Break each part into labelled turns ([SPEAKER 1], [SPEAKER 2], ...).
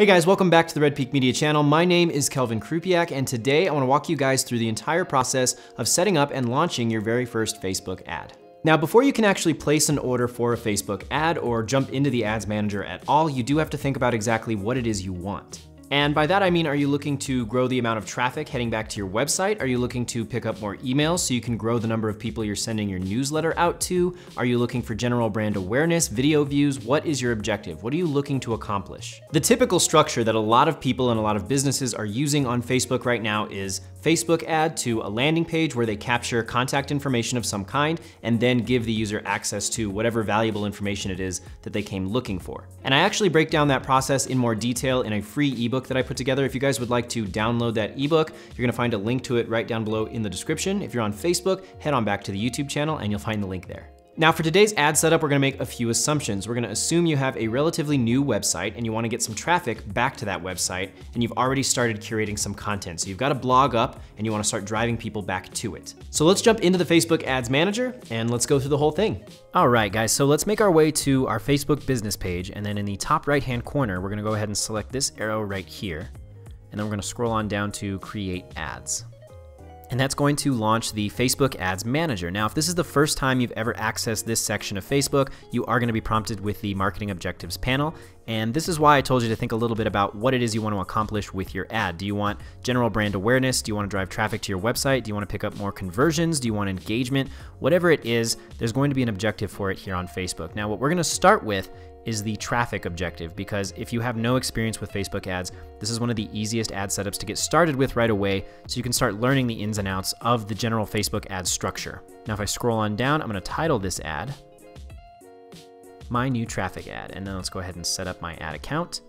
[SPEAKER 1] Hey guys, welcome back to the RedPeak Media channel. My name is Kelvin Krupiak, and today I want to walk you guys through the entire process of setting up and launching your very first Facebook ad. Now, before you can actually place an order for a Facebook ad or jump into the ads manager at all, you do have to think about exactly what it is you want. And by that I mean, are you looking to grow the amount of traffic heading back to your website? Are you looking to pick up more emails so you can grow the number of people you're sending your newsletter out to? Are you looking for general brand awareness, video views? What is your objective? What are you looking to accomplish? The typical structure that a lot of people and a lot of businesses are using on Facebook right now is Facebook ad to a landing page where they capture contact information of some kind and then give the user access to whatever valuable information it is that they came looking for. And I actually break down that process in more detail in a free ebook that I put together. If you guys would like to download that ebook, you're gonna find a link to it right down below in the description. If you're on Facebook, head on back to the YouTube channel and you'll find the link there. Now for today's ad setup, we're gonna make a few assumptions. We're gonna assume you have a relatively new website and you wanna get some traffic back to that website, and you've already started curating some content. So you've got a blog up and you wanna start driving people back to it. So let's jump into the Facebook Ads Manager and let's go through the whole thing. All right, guys, so let's make our way to our Facebook business page, and then in the top right-hand corner, we're gonna go ahead and select this arrow right here, and then we're gonna scroll on down to Create Ads. And that's going to launch the Facebook Ads Manager. Now, if this is the first time you've ever accessed this section of Facebook, you are gonna be prompted with the Marketing Objectives panel. And this is why I told you to think a little bit about what it is you want to accomplish with your ad. Do you want general brand awareness? Do you want to drive traffic to your website? Do you want to pick up more conversions? Do you want engagement? Whatever it is, there's going to be an objective for it here on Facebook. Now, what we're gonna start with is the traffic objective, because if you have no experience with Facebook ads, this is one of the easiest ad setups to get started with right away, so you can start learning the ins and outs of the general Facebook ad structure. Now, if I scroll on down, I'm gonna title this ad My New Traffic Ad, and then let's go ahead and set up my ad account.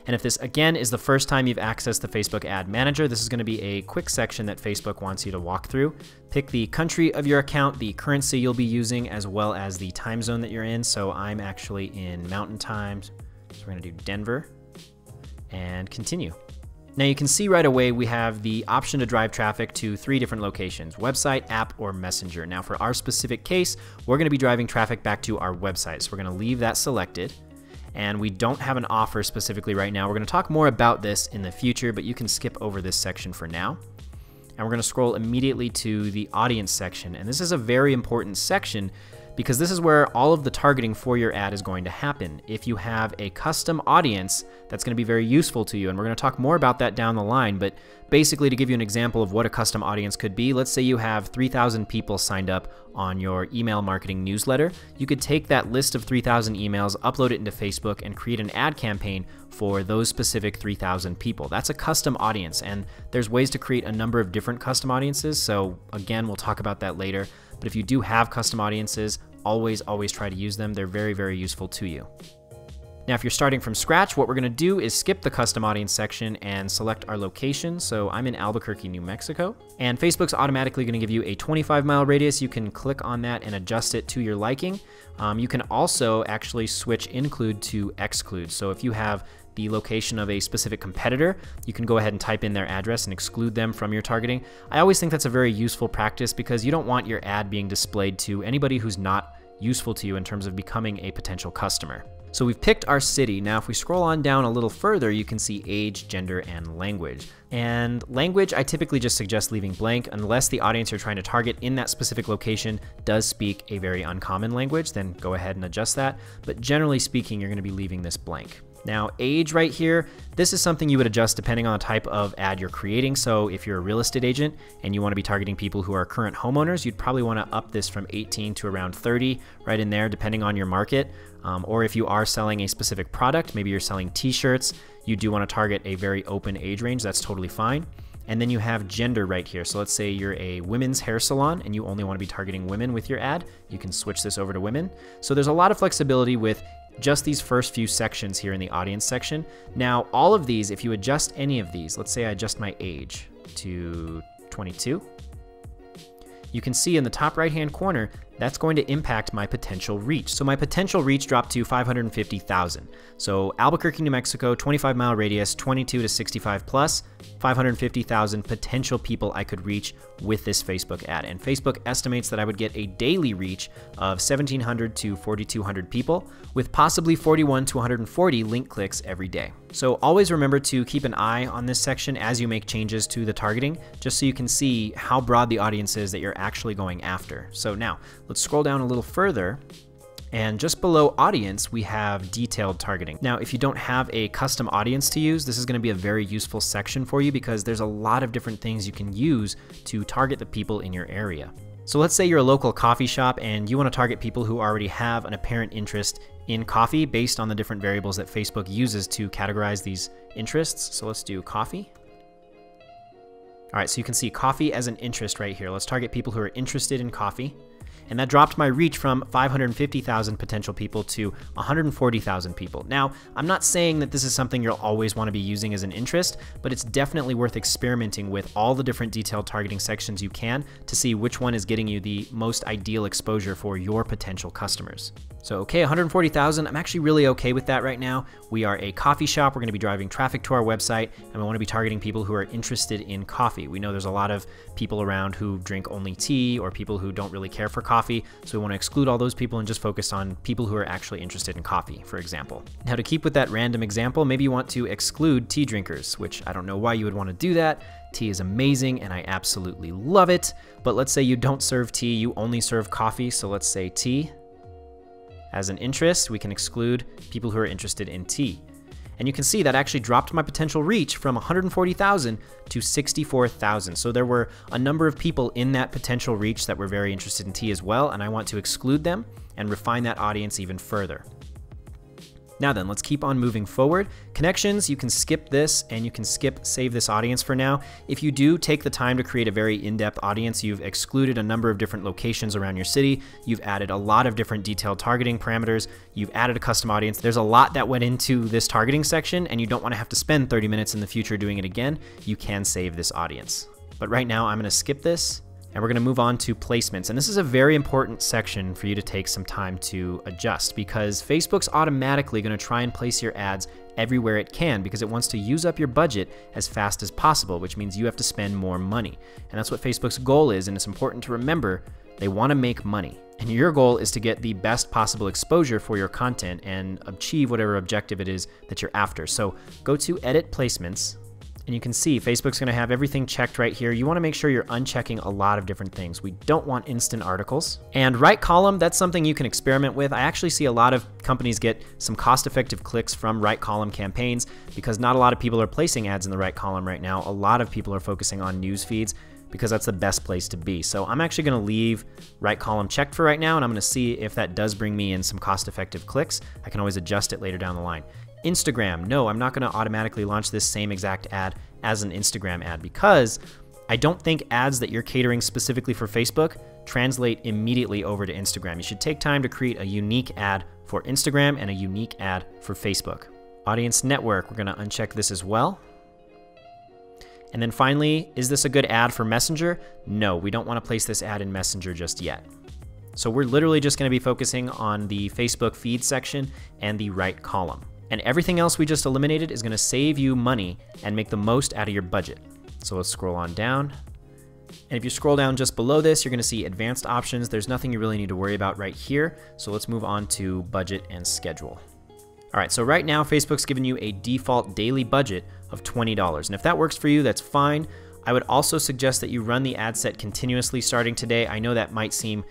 [SPEAKER 1] And if this, again, is the first time you've accessed the Facebook Ad Manager, this is gonna be a quick section that Facebook wants you to walk through. Pick the country of your account, the currency you'll be using, as well as the time zone that you're in. So I'm actually in Mountain Time, so we're gonna do Denver, and continue. Now you can see right away we have the option to drive traffic to 3 different locations: website, app, or messenger. Now for our specific case, we're gonna be driving traffic back to our website. So we're gonna leave that selected. And we don't have an offer specifically right now. We're gonna talk more about this in the future, but you can skip over this section for now. And we're gonna scroll immediately to the audience section. And this is a very important section because this is where all of the targeting for your ad is going to happen. If you have a custom audience, that's gonna be very useful to you. And we're gonna talk more about that down the line. But basically, to give you an example of what a custom audience could be, let's say you have 3,000 people signed up on your email marketing newsletter. You could take that list of 3,000 emails, upload it into Facebook, and create an ad campaign for those specific 3,000 people. That's a custom audience, and there's ways to create a number of different custom audiences. So again, we'll talk about that later. But if you do have custom audiences, always try to use them. They're very, very useful to you. Now, if you're starting from scratch, what we're gonna do is skip the custom audience section and select our location. So I'm in Albuquerque, New Mexico, and Facebook's automatically gonna give you a 25-mile radius. You can click on that and adjust it to your liking. You can also actually switch include to exclude. So if you have the location of a specific competitor, you can go ahead and type in their address and exclude them from your targeting. I always think that's a very useful practice because you don't want your ad being displayed to anybody who's not useful to you in terms of becoming a potential customer. So we've picked our city. Now, if we scroll on down a little further, you can see age, gender, and language. And language, I typically just suggest leaving blank unless the audience you're trying to target in that specific location does speak a very uncommon language, then go ahead and adjust that. But generally speaking, you're gonna be leaving this blank. Now, age right here, this is something you would adjust depending on the type of ad you're creating. So if you're a real estate agent and you want to be targeting people who are current homeowners, you'd probably want to up this from 18 to around 30, right in there, depending on your market. Or if you are selling a specific product, maybe you're selling t-shirts, you do want to target a very open age range. That's totally fine. And then you have gender right here. So let's say you're a women's hair salon and you only want to be targeting women with your ad. You can switch this over to women. So there's a lot of flexibility with just these first few sections here in the audience section. Now, all of these, if you adjust any of these, let's say I adjust my age to 22, you can see in the top right-hand corner, that's going to impact my potential reach. So my potential reach dropped to 550,000. So Albuquerque, New Mexico, 25-mile radius, 22 to 65 plus, 550,000 potential people I could reach with this Facebook ad. And Facebook estimates that I would get a daily reach of 1,700 to 4,200 people with possibly 41 to 140 link clicks every day. So always remember to keep an eye on this section as you make changes to the targeting, just so you can see how broad the audience is that you're actually going after. So now let's scroll down a little further. And just below audience, we have detailed targeting. Now, if you don't have a custom audience to use, this is going to be a very useful section for you because there's a lot of different things you can use to target the people in your area. So let's say you're a local coffee shop and you want to target people who already have an apparent interest in coffee based on the different variables that Facebook uses to categorize these interests. So let's do coffee. All right, so you can see coffee as an interest right here. Let's target people who are interested in coffee. And that dropped my reach from 550,000 potential people to 140,000 people. Now, I'm not saying that this is something you'll always want to be using as an interest, but it's definitely worth experimenting with all the different detailed targeting sections you can to see which one is getting you the most ideal exposure for your potential customers. So, okay, 140,000, I'm actually really okay with that right now. We are a coffee shop. We're going to be driving traffic to our website, and we want to be targeting people who are interested in coffee. We know there's a lot of people around who drink only tea or people who don't really care for coffee, so we want to exclude all those people and just focus on people who are actually interested in coffee, for example. Now, to keep with that random example, maybe you want to exclude tea drinkers, which I don't know why you would want to do that. Tea is amazing, and I absolutely love it, but let's say you don't serve tea, you only serve coffee, so let's say tea. As an interest, we can exclude people who are interested in tea. And you can see that actually dropped my potential reach from 140,000 to 64,000. So there were a number of people in that potential reach that were very interested in tea as well, and I want to exclude them and refine that audience even further. Now then, let's keep on moving forward. Connections, you can skip this and you can save this audience for now. If you do take the time to create a very in-depth audience, you've excluded a number of different locations around your city, you've added a lot of different detailed targeting parameters, you've added a custom audience. There's a lot that went into this targeting section, and you don't want to have to spend 30 minutes in the future doing it again. You can save this audience. But right now, I'm going to skip this. And we're going to move on to placements. And this is a very important section for you to take some time to adjust, because Facebook's automatically going to try and place your ads everywhere it can because it wants to use up your budget as fast as possible, which means you have to spend more money. And that's what Facebook's goal is, and it's important to remember they want to make money. And your goal is to get the best possible exposure for your content and achieve whatever objective it is that you're after. So go to Edit Placements. And you can see Facebook's going to have everything checked right here. You want to make sure you're unchecking a lot of different things. We don't want instant articles. And right column, that's something you can experiment with. I actually see a lot of companies get some cost-effective clicks from right column campaigns because not a lot of people are placing ads in the right column right now. A lot of people are focusing on news feeds because that's the best place to be. So I'm actually going to leave right column checked for right now, and I'm going to see if that does bring me in some cost-effective clicks. I can always adjust it later down the line. Instagram, no, I'm not going to automatically launch this same exact ad as an Instagram ad because I don't think ads that you're catering specifically for Facebook translate immediately over to Instagram. You should take time to create a unique ad for Instagram and a unique ad for Facebook. Audience network, we're going to uncheck this as well. And then finally, is this a good ad for Messenger? No, we don't want to place this ad in Messenger just yet. So we're literally just going to be focusing on the Facebook feed section and the right column. And everything else we just eliminated is going to save you money and make the most out of your budget. So let's scroll on down. And if you scroll down just below this, you're going to see advanced options. There's nothing you really need to worry about right here. So let's move on to budget and schedule. All right, so right now Facebook's giving you a default daily budget of $20. And if that works for you, that's fine. I would also suggest that you run the ad set continuously starting today. I know that might seem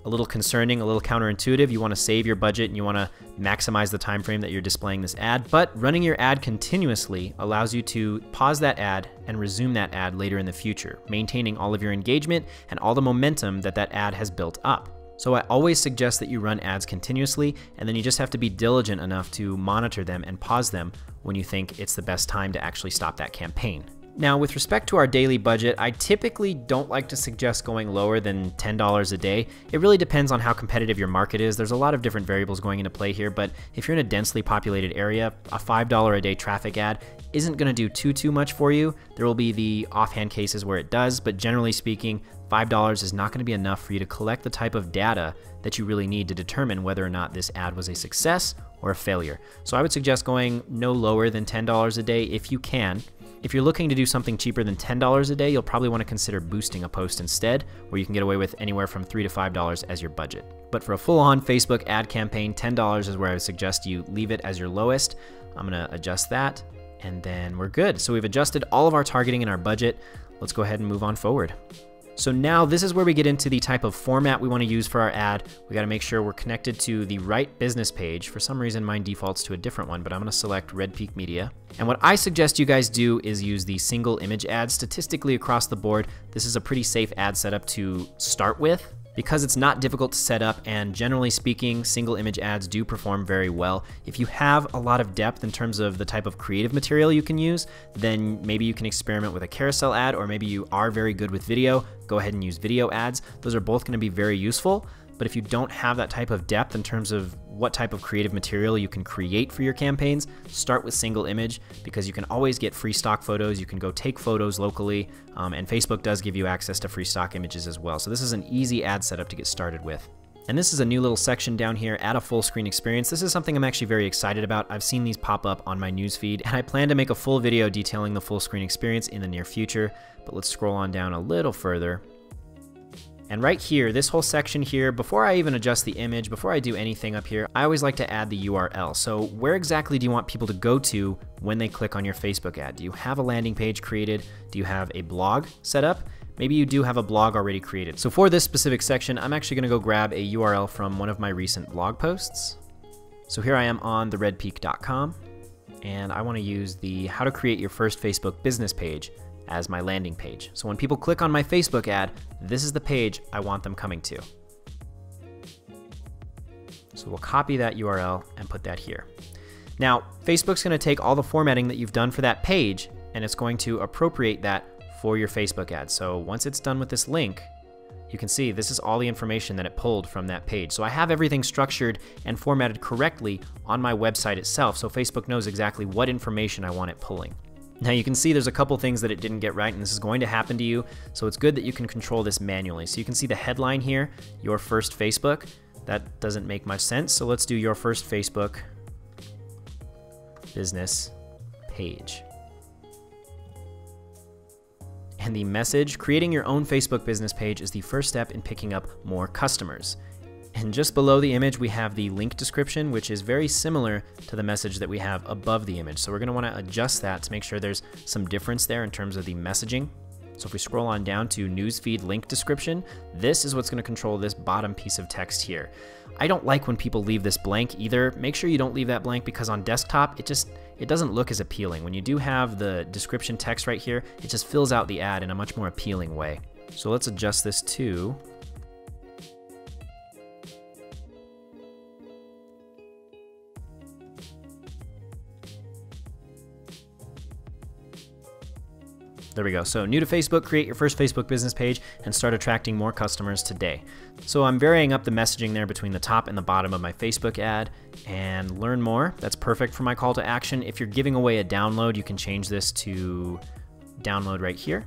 [SPEAKER 1] a little concerning, a little counterintuitive. You want to save your budget and you want to maximize the time frame that you're displaying this ad, but running your ad continuously allows you to pause that ad and resume that ad later in the future, maintaining all of your engagement and all the momentum that that ad has built up. So I always suggest that you run ads continuously, and then you just have to be diligent enough to monitor them and pause them when you think it's the best time to actually stop that campaign. Now, with respect to our daily budget, I typically don't like to suggest going lower than $10 a day. It really depends on how competitive your market is. There's a lot of different variables going into play here, but if you're in a densely populated area, a $5 a day traffic ad isn't gonna do too much for you. There will be the offhand cases where it does, but generally speaking, $5 is not gonna be enough for you to collect the type of data that you really need to determine whether or not this ad was a success or a failure. So I would suggest going no lower than $10 a day if you can. If you're looking to do something cheaper than $10 a day, you'll probably want to consider boosting a post instead, where you can get away with anywhere from $3 to $5 as your budget. But for a full-on Facebook ad campaign, $10 is where I would suggest you leave it as your lowest. I'm gonna adjust that, and then we're good. So we've adjusted all of our targeting and our budget. Let's go ahead and move on forward. So now this is where we get into the type of format we want to use for our ad. We got to make sure we're connected to the right business page. For some reason, mine defaults to a different one, but I'm going to select RedPeak Media. And what I suggest you guys do is use the single image ad. Statistically across the board, this is a pretty safe ad setup to start with, because it's not difficult to set up, and generally speaking, single image ads do perform very well. If you have a lot of depth in terms of the type of creative material you can use, then maybe you can experiment with a carousel ad, or maybe you are very good with video, go ahead and use video ads. Those are both gonna be very useful. But if you don't have that type of depth in terms of what type of creative material you can create for your campaigns, start with single image, because you can always get free stock photos. You can go take photos locally, and Facebook does give you access to free stock images as well. So this is an easy ad setup to get started with. And this is a new little section down here, add a full screen experience. This is something I'm actually very excited about. I've seen these pop up on my newsfeed, and I plan to make a full video detailing the full screen experience in the near future. But let's scroll on down a little further. And right here, this whole section here, before I even adjust the image, before I do anything up here, I always like to add the URL. So where exactly do you want people to go to when they click on your Facebook ad? Do you have a landing page created? Do you have a blog set up? Maybe you do have a blog already created. So for this specific section, I'm actually gonna go grab a URL from one of my recent blog posts. So here I am on the redpeak.com, and I wanna use the how to create your first Facebook business page as my landing page. So when people click on my Facebook ad, this is the page I want them coming to. So we'll copy that URL and put that here. Now, Facebook's gonna take all the formatting that you've done for that page, and it's going to appropriate that for your Facebook ad. So once it's done with this link, you can see this is all the information that it pulled from that page. So I have everything structured and formatted correctly on my website itself, so Facebook knows exactly what information I want it pulling. Now you can see there's a couple things that it didn't get right, and this is going to happen to you, so it's good that you can control this manually. So you can see the headline here, your first Facebook. That doesn't make much sense, so let's do your first Facebook business page. And the message, creating your own Facebook business page is the first step in picking up more customers. And just below the image, we have the link description, which is very similar to the message that we have above the image. So we're gonna wanna adjust that to make sure there's some difference there in terms of the messaging. So if we scroll on down to newsfeed link description, this is what's gonna control this bottom piece of text here. I don't like when people leave this blank either. Make sure you don't leave that blank, because on desktop, it doesn't look as appealing. When you do have the description text right here, it just fills out the ad in a much more appealing way. So let's adjust this to there we go. So new to Facebook, create your first Facebook business page and start attracting more customers today. So I'm varying up the messaging there between the top and the bottom of my Facebook ad, and learn more. That's perfect for my call to action. If you're giving away a download, you can change this to download right here.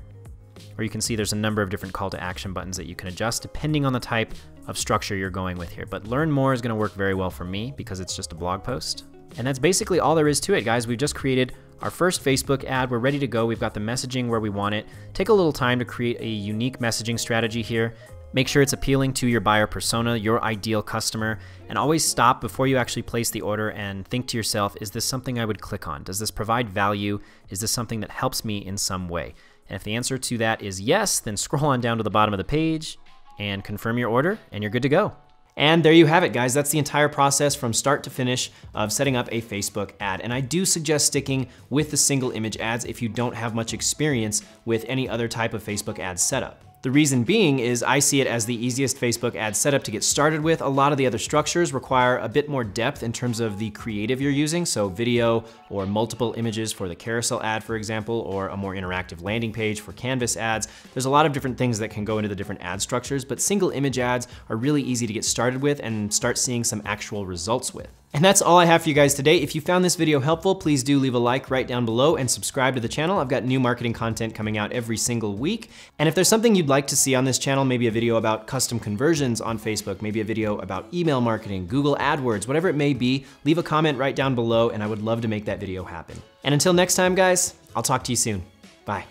[SPEAKER 1] Or you can see there's a number of different call to action buttons that you can adjust depending on the type of structure you're going with here. But learn more is gonna work very well for me because it's just a blog post. And that's basically all there is to it, guys. We've just created our first Facebook ad. We're ready to go. We've got the messaging where we want it. Take a little time to create a unique messaging strategy here. Make sure it's appealing to your buyer persona, your ideal customer, and always stop before you actually place the order and think to yourself, is this something I would click on? Does this provide value? Is this something that helps me in some way? And if the answer to that is yes, then scroll on down to the bottom of the page and confirm your order, and you're good to go. And there you have it, guys. That's the entire process from start to finish of setting up a Facebook ad. And I do suggest sticking with the single image ads if you don't have much experience with any other type of Facebook ad setup. The reason being is I see it as the easiest Facebook ad setup to get started with. A lot of the other structures require a bit more depth in terms of the creative you're using, so video or multiple images for the carousel ad, for example, or a more interactive landing page for Canvas ads. There's a lot of different things that can go into the different ad structures, but single image ads are really easy to get started with and start seeing some actual results with. And that's all I have for you guys today. If you found this video helpful, please do leave a like right down below and subscribe to the channel. I've got new marketing content coming out every single week. And if there's something you'd like to see on this channel, maybe a video about custom conversions on Facebook, maybe a video about email marketing, Google AdWords, whatever it may be, leave a comment right down below and I would love to make that video happen. And until next time, guys, I'll talk to you soon. Bye.